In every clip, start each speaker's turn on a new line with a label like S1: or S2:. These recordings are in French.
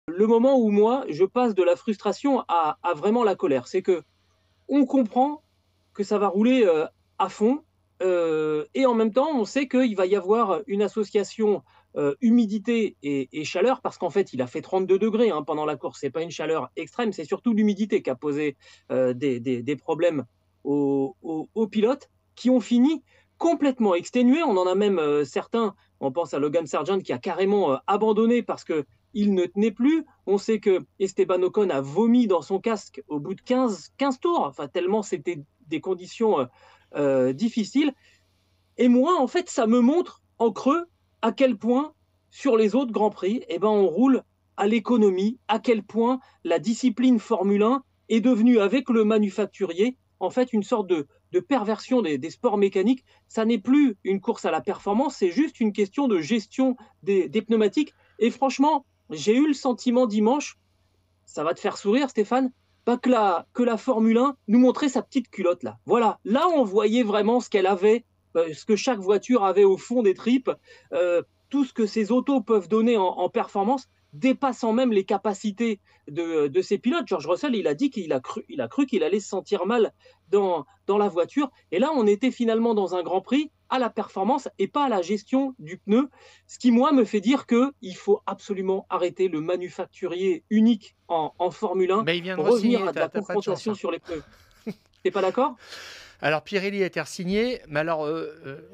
S1: le moment où moi, je passe de la frustration à vraiment la colère. C'est que on comprend que ça va rouler, à fond, et en même temps, on sait qu'il va y avoir une association, humidité et chaleur parce qu'en fait, il a fait 32 degrés hein, pendant la course. C'est pas une chaleur extrême, c'est surtout l'humidité qui a posé, des problèmes aux pilotes qui ont fini complètement exténués. On en a même, certains, on pense à Logan Sargent qui a carrément, abandonné parce qu'il ne tenait plus. On sait que Esteban Ocon a vomi dans son casque au bout de 15 tours, enfin tellement c'était des conditions difficiles. Et moi, en fait, ça me montre en creux à quel point, sur les autres Grands Prix, eh ben, on roule à l'économie, à quel point la discipline Formule 1 est devenue, avec le manufacturier, en fait, une sorte de perversion des sports mécaniques. Ça n'est plus une course à la performance, c'est juste une question de gestion des pneumatiques. Et franchement, j'ai eu le sentiment dimanche, ça va te faire sourire, Stéphane, pas que la Formule 1 nous montrait sa petite culotte là. Voilà, là on voyait vraiment ce qu'elle avait, ce que chaque voiture avait au fond des tripes, tout ce que ces autos peuvent donner en performance, dépassant même les capacités de ses pilotes. George Russell, il a dit il a cru qu'il allait se sentir mal dans la voiture. Et là, on était finalement dans un Grand Prix à la performance et pas à la gestion du pneu. Ce qui, moi, me fait dire qu'il faut absolument arrêter le manufacturier unique en Formule 1,
S2: Mais il vient de
S1: revenir
S2: re-signer,
S1: à de la
S2: t'as pas de chance,
S1: confrontation
S2: hein.
S1: sur les pneus. T'es pas d'accord?
S2: Alors Pirelli a été re-signé, mais alors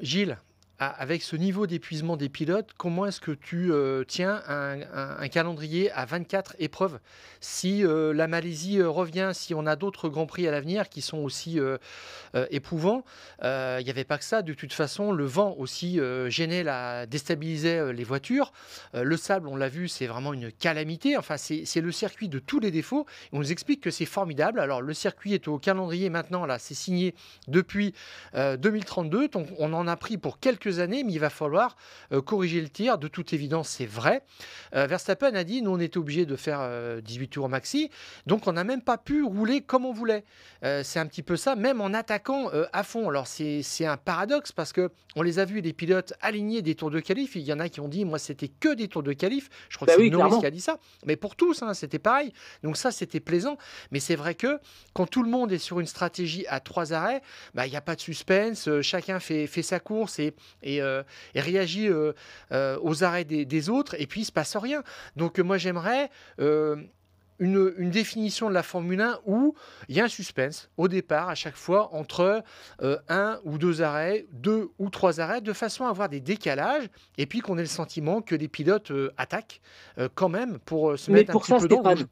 S2: Gilles, avec ce niveau d'épuisement des pilotes, comment est-ce que tu tiens un calendrier à 24 épreuves? Si la Malaisie revient, si on a d'autres Grands Prix à l'avenir qui sont aussi éprouvants, il n'y avait pas que ça. De toute façon, le vent aussi gênait, déstabilisait les voitures. Le sable, on l'a vu, c'est vraiment une calamité. Enfin, c'est le circuit de tous les défauts. On nous explique que c'est formidable. Alors, le circuit est au calendrier maintenant, là, c'est signé depuis 2032. Donc, on en a pris pour quelques années, mais il va falloir corriger le tir. De toute évidence, c'est vrai. Verstappen a dit, nous, on était obligés de faire 18 tours maxi. Donc, on n'a même pas pu rouler comme on voulait. C'est un petit peu ça, même en attaquant à fond. Alors, c'est un paradoxe parce qu'on les a vus, des pilotes alignés des tours de qualif. Il y en a qui ont dit, moi, c'était que des tours de qualif. Je crois que
S1: Ben
S2: c'est
S1: oui,
S2: Norris qui
S1: clairement.
S2: a dit ça. Mais pour tous, hein, c'était pareil. Donc ça, c'était plaisant. Mais c'est vrai que quand tout le monde est sur une stratégie à 3 arrêts, bah, il n'y a pas de suspense. Chacun fait sa course et réagit aux arrêts des autres. Et puis, il ne se passe rien. Donc moi, j'aimerais une définition de la Formule 1 où il y a un suspense au départ, à chaque fois, entre un ou deux arrêts, deux ou trois arrêts, de façon à avoir des décalages, et puis qu'on ait le sentiment que les pilotes attaquent quand même pour se
S1: Mais
S2: mettre un
S1: pour
S2: petit
S1: ça,
S2: peu dans le rouge.
S1: Stéphane,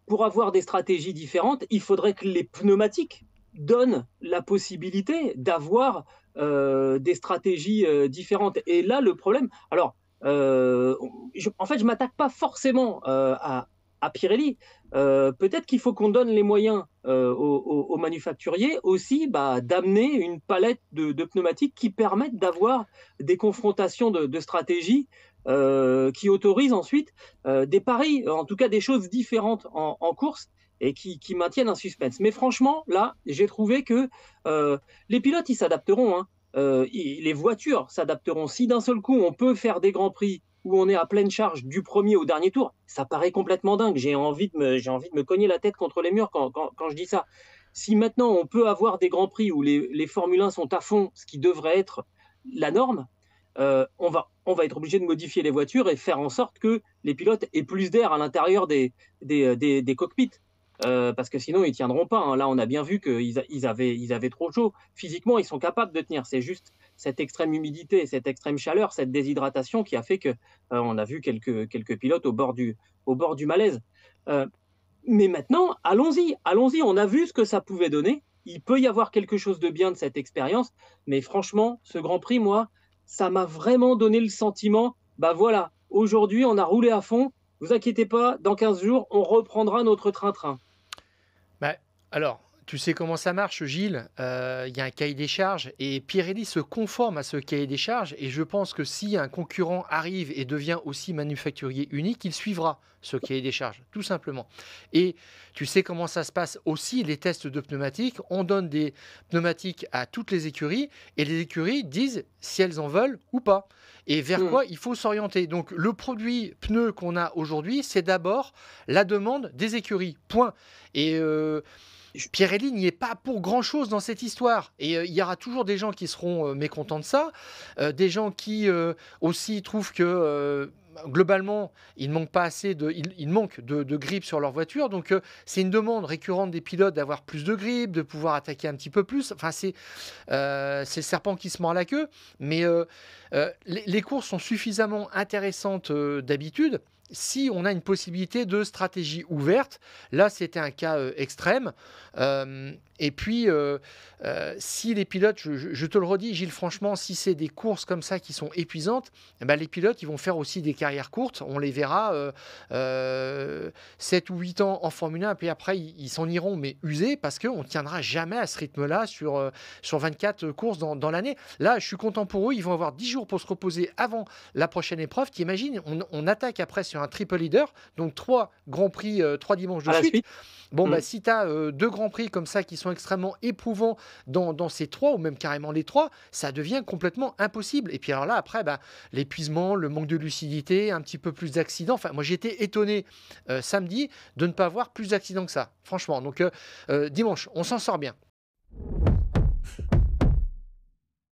S1: pour avoir des stratégies différentes, il faudrait que les pneumatiques donnent la possibilité d'avoir des stratégies différentes. Et là, le problème, alors, en fait, je m'attaque pas forcément à Pirelli. Peut-être qu'il faut qu'on donne les moyens aux manufacturiers aussi bah, d'amener une palette de pneumatiques qui permettent d'avoir des confrontations de stratégies qui autorisent ensuite des paris, en tout cas des choses différentes en course et qui maintiennent un suspense. Mais franchement, là, j'ai trouvé que les pilotes, ils s'adapteront. Hein. Les voitures s'adapteront. Si d'un seul coup, on peut faire des grands prix où on est à pleine charge du premier au dernier tour, ça paraît complètement dingue. J'ai envie de me cogner la tête contre les murs quand je dis ça. Si maintenant on peut avoir des grands prix où les Formule 1 sont à fond, ce qui devrait être la norme, on va être obligé de modifier les voitures et faire en sorte que les pilotes aient plus d'air à l'intérieur des cockpits. Parce que sinon, ils ne tiendront pas. Hein. Là, on a bien vu qu'ils avaient trop chaud. Physiquement, ils sont capables de tenir. C'est juste cette extrême humidité, cette extrême chaleur, cette déshydratation qui a fait que on a vu quelques pilotes au bord du malaise. Euh, mais maintenant, allons-y, allons-y. On a vu ce que ça pouvait donner. Il peut y avoir quelque chose de bien de cette expérience. Mais franchement, ce Grand Prix, moi, ça m'a vraiment donné le sentiment, bah voilà, aujourd'hui, on a roulé à fond. Vous inquiétez pas, dans 15 jours, on reprendra notre train-train.
S2: Bah, alors, Tu sais comment ça marche, Gilles? Il y a un cahier des charges et Pirelli se conforme à ce cahier des charges et je pense que si un concurrent arrive et devient aussi manufacturier unique, il suivra ce cahier des charges, tout simplement. Et tu sais comment ça se passe aussi, les tests de pneumatiques. On donne des pneumatiques à toutes les écuries et les écuries disent si elles en veulent ou pas. Et vers
S1: Mmh.
S2: quoi il faut s'orienter. Donc le produit pneu qu'on a aujourd'hui, c'est d'abord la demande des écuries. Point. Et Pirelli n'y est pas pour grand-chose dans cette histoire. Et il y aura toujours des gens qui seront mécontents de ça, des gens qui aussi trouvent que globalement, il manque pas assez il manque de grip sur leur voiture. Donc c'est une demande récurrente des pilotes d'avoir plus de grip, de pouvoir attaquer un petit peu plus. Enfin, c'est le serpent qui se mord la queue. Mais les courses sont suffisamment intéressantes d'habitude. Si on a une possibilité de stratégie ouverte, là c'était un cas extrême. Et puis, si les pilotes, je te le redis, Gilles, franchement, si c'est des courses comme ça qui sont épuisantes, eh ben, les pilotes, ils vont faire aussi des carrières courtes. On les verra 7 ou 8 ans en Formule 1, puis après, ils s'en iront, mais usés, parce qu'on ne tiendra jamais à ce rythme-là sur 24 courses dans l'année. Là, je suis content pour eux, ils vont avoir 10 jours pour se reposer avant la prochaine épreuve. T'imagines, on attaque après sur un triple leader, donc 3 Grands Prix, 3 dimanches de
S1: À la
S2: suite.
S1: suite.
S2: Bon,
S1: Mmh.
S2: bah, si tu as 2 Grands Prix comme ça qui sont extrêmement éprouvants dans ces 3, ou même carrément les 3, ça devient complètement impossible. Et puis alors là, après, bah, l'épuisement, le manque de lucidité, un petit peu plus d'accidents. Enfin, moi, j'étais étonné samedi de ne pas voir plus d'accidents que ça, franchement. Donc, dimanche, on s'en sort bien.